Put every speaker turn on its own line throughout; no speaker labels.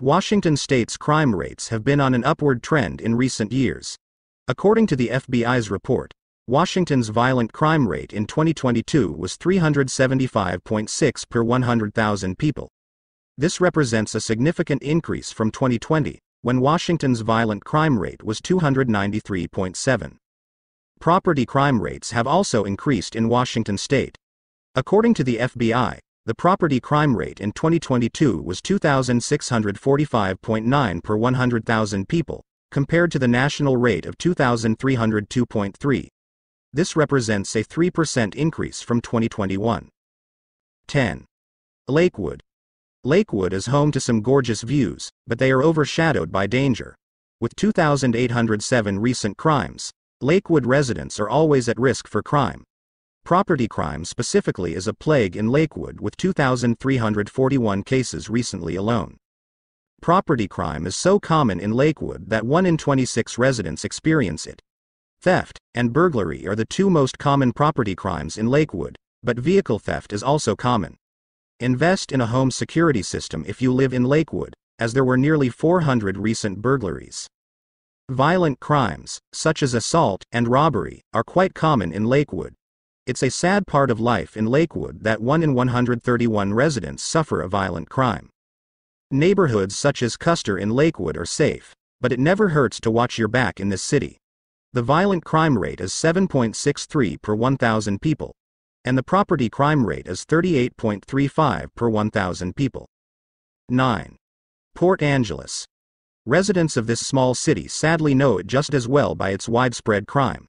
Washington state's crime rates have been on an upward trend in recent years. According to the FBI's report, Washington's violent crime rate in 2022 was 375.6 per 100,000 people. This represents a significant increase from 2020, when Washington's violent crime rate was 293.7. Property crime rates have also increased in Washington state. According to the FBI, the property crime rate in 2022 was 2,645.9 per 100,000 people, compared to the national rate of 2,302.3. This represents a 3% increase from 2021. 10. Lakewood. Lakewood is home to some gorgeous views, but they are overshadowed by danger. With 2,807 recent crimes, Lakewood residents are always at risk for crime. Property crime specifically is a plague in Lakewood, with 2,341 cases recently alone. Property crime is so common in Lakewood that 1 in 26 residents experience it. Theft and burglary are the two most common property crimes in Lakewood, but vehicle theft is also common. Invest in a home security system if you live in Lakewood, as there were nearly 400 recent burglaries. Violent crimes, such as assault and robbery, are quite common in Lakewood. It's a sad part of life in Lakewood that 1 in 131 residents suffer a violent crime. Neighborhoods such as Custer in Lakewood are safe, but it never hurts to watch your back in this city. The violent crime rate is 7.63 per 1,000 people, and the property crime rate is 38.35 per 1,000 people. 9. Port Angeles. Residents of this small city sadly know it just as well by its widespread crime.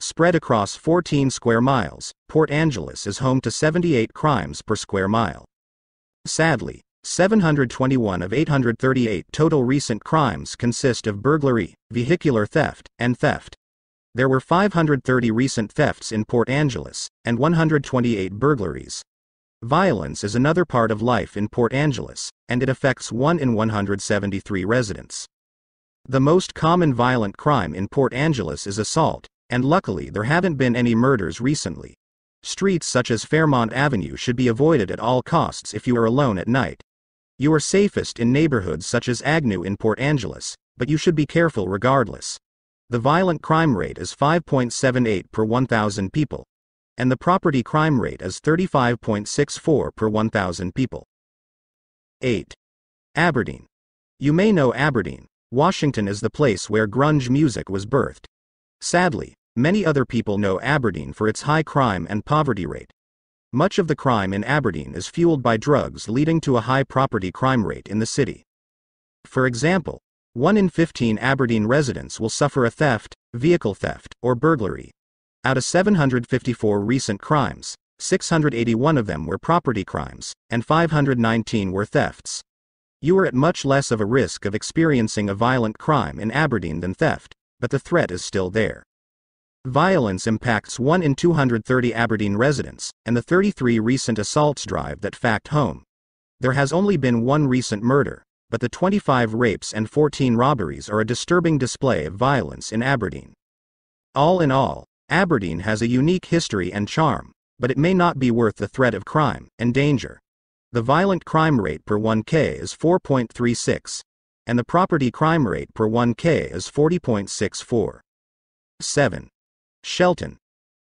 Spread across 14 square miles, Port Angeles is home to 78 crimes per square mile. Sadly, 721 of 838 total recent crimes consist of burglary, vehicular theft, and theft. There were 530 recent thefts in Port Angeles, and 128 burglaries. Violence is another part of life in Port Angeles, and it affects 1 in 173 residents. The most common violent crime in Port Angeles is assault, and luckily there haven't been any murders recently. Streets such as Fairmont Avenue should be avoided at all costs if you are alone at night. You are safest in neighborhoods such as Agnew in Port Angeles, but you should be careful regardless. The violent crime rate is 5.78 per 1,000 people, and the property crime rate is 35.64 per 1,000 people. 8. Aberdeen. You may know Aberdeen, Washington is the place where grunge music was birthed. Sadly, many other people know Aberdeen for its high crime and poverty rate. Much of the crime in Aberdeen is fueled by drugs, leading to a high property crime rate in the city. For example, 1 in 15 Aberdeen residents will suffer a theft, vehicle theft, or burglary. Out of 754 recent crimes, 681 of them were property crimes, and 519 were thefts. You are at much less of a risk of experiencing a violent crime in Aberdeen than theft, but the threat is still there. Violence impacts 1 in 230 Aberdeen residents, and the 33 recent assaults drive that fact home. There has only been 1 recent murder, but the 25 rapes and 14 robberies are a disturbing display of violence in Aberdeen. All in all, Aberdeen has a unique history and charm, but it may not be worth the threat of crime and danger. The violent crime rate per 1K is 4.36, and the property crime rate per 1K is 40.64. 7. Shelton.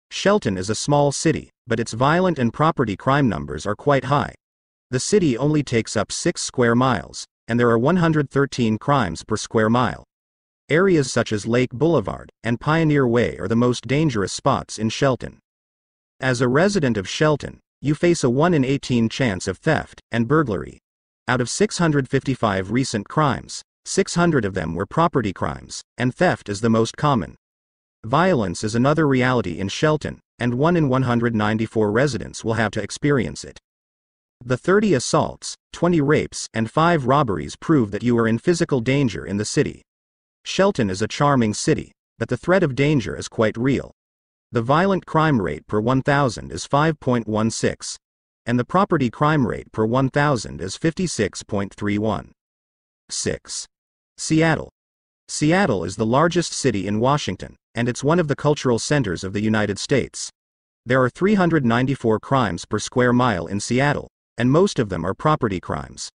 Shelton is a small city, but its violent and property crime numbers are quite high. The city only takes up 6 square miles, and there are 113 crimes per square mile. Areas such as Lake Boulevard and Pioneer Way are the most dangerous spots in Shelton. As a resident of Shelton, you face a 1 in 18 chance of theft and burglary. Out of 655 recent crimes, 600 of them were property crimes, and theft is the most common. Violence is another reality in Shelton, and 1 in 194 residents will have to experience it. The 30 assaults, 20 rapes, and 5 robberies prove that you are in physical danger in the city. Shelton is a charming city, but the threat of danger is quite real. The violent crime rate per 1,000 is 5.16, and the property crime rate per 1,000 is 56.31. 6. Seattle. Seattle is the largest city in Washington, and it's one of the cultural centers of the United States. There are 394 crimes per square mile in Seattle, and most of them are property crimes.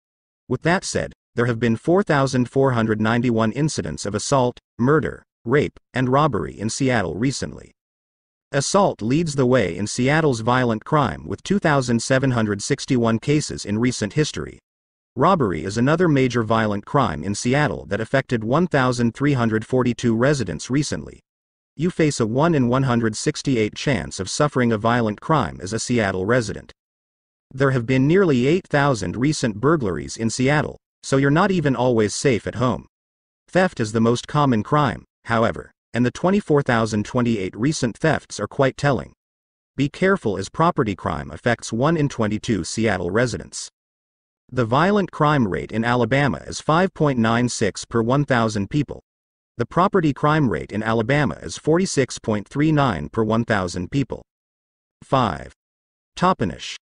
With that said, there have been 4,491 incidents of assault, murder, rape, and robbery in Seattle recently. Assault leads the way in Seattle's violent crime with 2,761 cases in recent history. Robbery is another major violent crime in Seattle that affected 1,342 residents recently. You face a 1 in 168 chance of suffering a violent crime as a Seattle resident. There have been nearly 8,000 recent burglaries in Seattle, so you're not even always safe at home. Theft is the most common crime, however, and the 24,028 recent thefts are quite telling. Be careful as property crime affects 1 in 22 Seattle residents. The violent crime rate in Alabama is 5.96 per 1,000 people. The property crime rate in Alabama is 46.39 per 1,000 people. 5. Toppenish.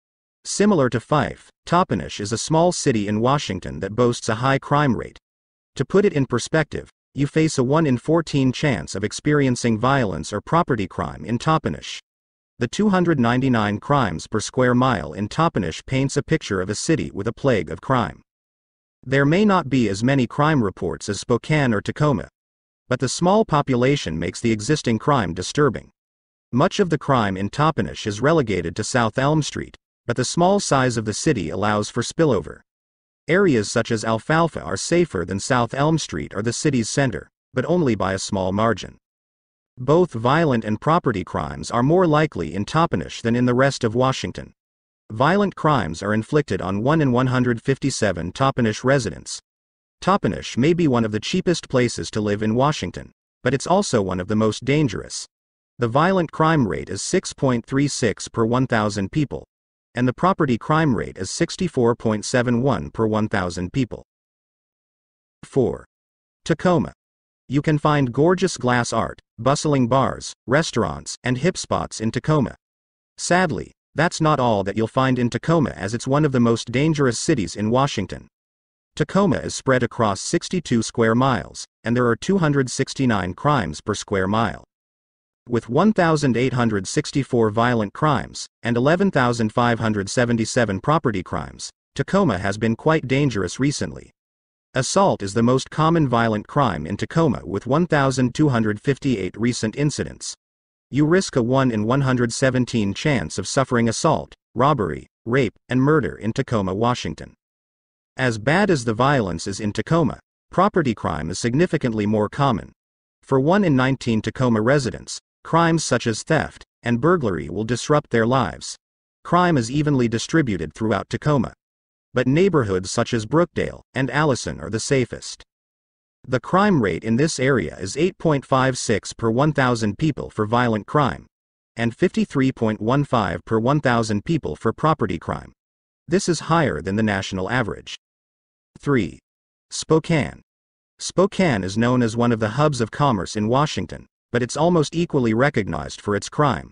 Similar to Fife, Toppenish is a small city in Washington that boasts a high crime rate. To put it in perspective, you face a 1 in 14 chance of experiencing violence or property crime in Toppenish. The 299 crimes per square mile in Toppenish paints a picture of a city with a plague of crime. There may not be as many crime reports as Spokane or Tacoma, but the small population makes the existing crime disturbing. Much of the crime in Toppenish is relegated to South Elm Street, but the small size of the city allows for spillover. Areas such as Alfalfa are safer than South Elm Street or the city's center, but only by a small margin. Both violent and property crimes are more likely in Toppenish than in the rest of Washington. Violent crimes are inflicted on 1 in 157 Toppenish residents. Toppenish may be one of the cheapest places to live in Washington, but it's also one of the most dangerous. The violent crime rate is 6.36 per 1,000 people, and the property crime rate is 64.71 per 1,000 people. 4. Tacoma. You can find gorgeous glass art, bustling bars, restaurants, and hip spots in Tacoma. Sadly, that's not all that you'll find in Tacoma, as it's one of the most dangerous cities in Washington. Tacoma is spread across 62 square miles, and there are 269 crimes per square mile. With 1,864 violent crimes, and 11,577 property crimes, Tacoma has been quite dangerous recently. Assault is the most common violent crime in Tacoma with 1,258 recent incidents. You risk a 1 in 117 chance of suffering assault, robbery, rape, and murder in Tacoma, Washington. As bad as the violence is in Tacoma, property crime is significantly more common. For 1 in 19 Tacoma residents, crimes such as theft and burglary will disrupt their lives. Crime is evenly distributed throughout Tacoma, but neighborhoods such as Brookdale and Allison are the safest. The crime rate in this area is 8.56 per 1,000 people for violent crime, and 53.15 per 1,000 people for property crime. This is higher than the national average. 3. Spokane. Spokane is known as one of the hubs of commerce in Washington, but it's almost equally recognized for its crime.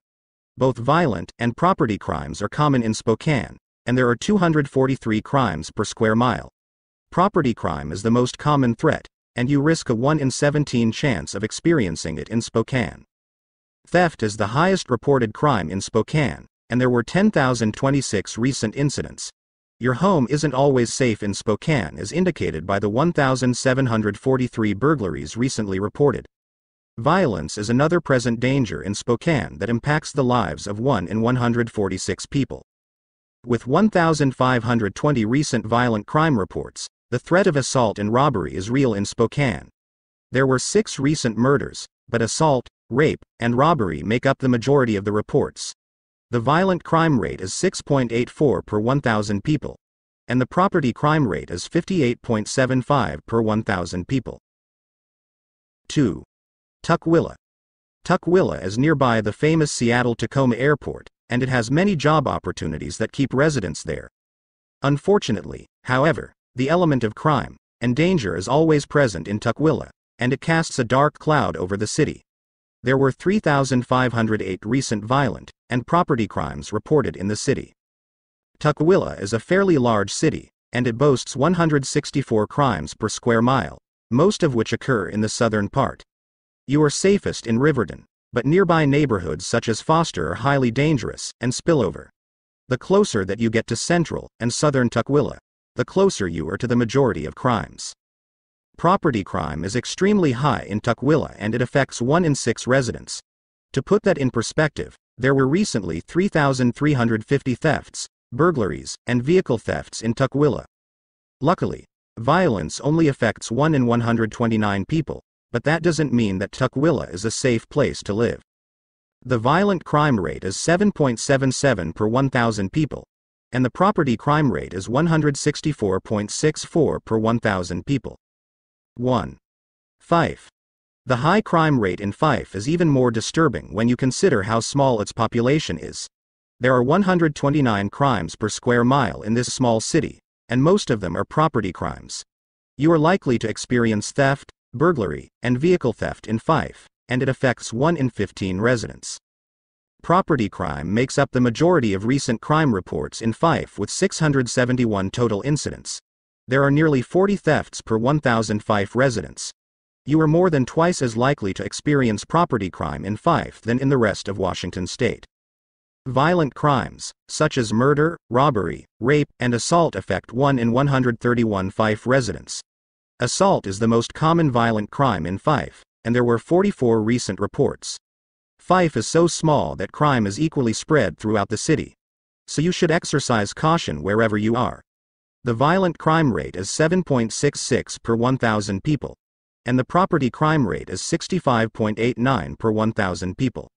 Both violent and property crimes are common in Spokane, and there are 243 crimes per square mile. Property crime is the most common threat, and you risk a 1 in 17 chance of experiencing it in Spokane. Theft is the highest reported crime in Spokane, and there were 10,026 recent incidents. Your home isn't always safe in Spokane, as indicated by the 1,743 burglaries recently reported. Violence is another present danger in Spokane that impacts the lives of 1 in 146 people. With 1,520 recent violent crime reports, the threat of assault and robbery is real in Spokane. There were 6 recent murders, but assault, rape, and robbery make up the majority of the reports. The violent crime rate is 6.84 per 1,000 people, and the property crime rate is 58.75 per 1,000 people. 2. Tukwila. Tukwila is nearby the famous Seattle-Tacoma Airport, and it has many job opportunities that keep residents there. Unfortunately, however, the element of crime and danger is always present in Tukwila, and it casts a dark cloud over the city. There were 3,508 recent violent and property crimes reported in the city. Tukwila is a fairly large city, and it boasts 164 crimes per square mile, most of which occur in the southern part. You are safest in Riverton, but nearby neighborhoods such as Foster are highly dangerous and spillover. The closer that you get to central and southern Tukwila, the closer you are to the majority of crimes. Property crime is extremely high in Tukwila and it affects 1 in 6 residents. To put that in perspective, there were recently 3,350 thefts, burglaries, and vehicle thefts in Tukwila. Luckily, violence only affects 1 in 129 people, but that doesn't mean that Tukwila is a safe place to live. The violent crime rate is 7.77 per 1,000 people, and the property crime rate is 164.64 per 1,000 people. 1. Fife. The high crime rate in Fife is even more disturbing when you consider how small its population is. There are 129 crimes per square mile in this small city, and most of them are property crimes. You are likely to experience theft, burglary, and vehicle theft in Fife, and it affects 1 in 15 residents. Property crime makes up the majority of recent crime reports in Fife with 671 total incidents. There are nearly 40 thefts per 1,000 Fife residents. You are more than twice as likely to experience property crime in Fife than in the rest of Washington state. Violent crimes, such as murder, robbery, rape, and assault affect 1 in 131 Fife residents. Assault is the most common violent crime in Fife, and there were 44 recent reports. Fife is so small that crime is equally spread throughout the city. So you should exercise caution wherever you are. The violent crime rate is 7.66 per 1,000 people, and the property crime rate is 65.89 per 1,000 people.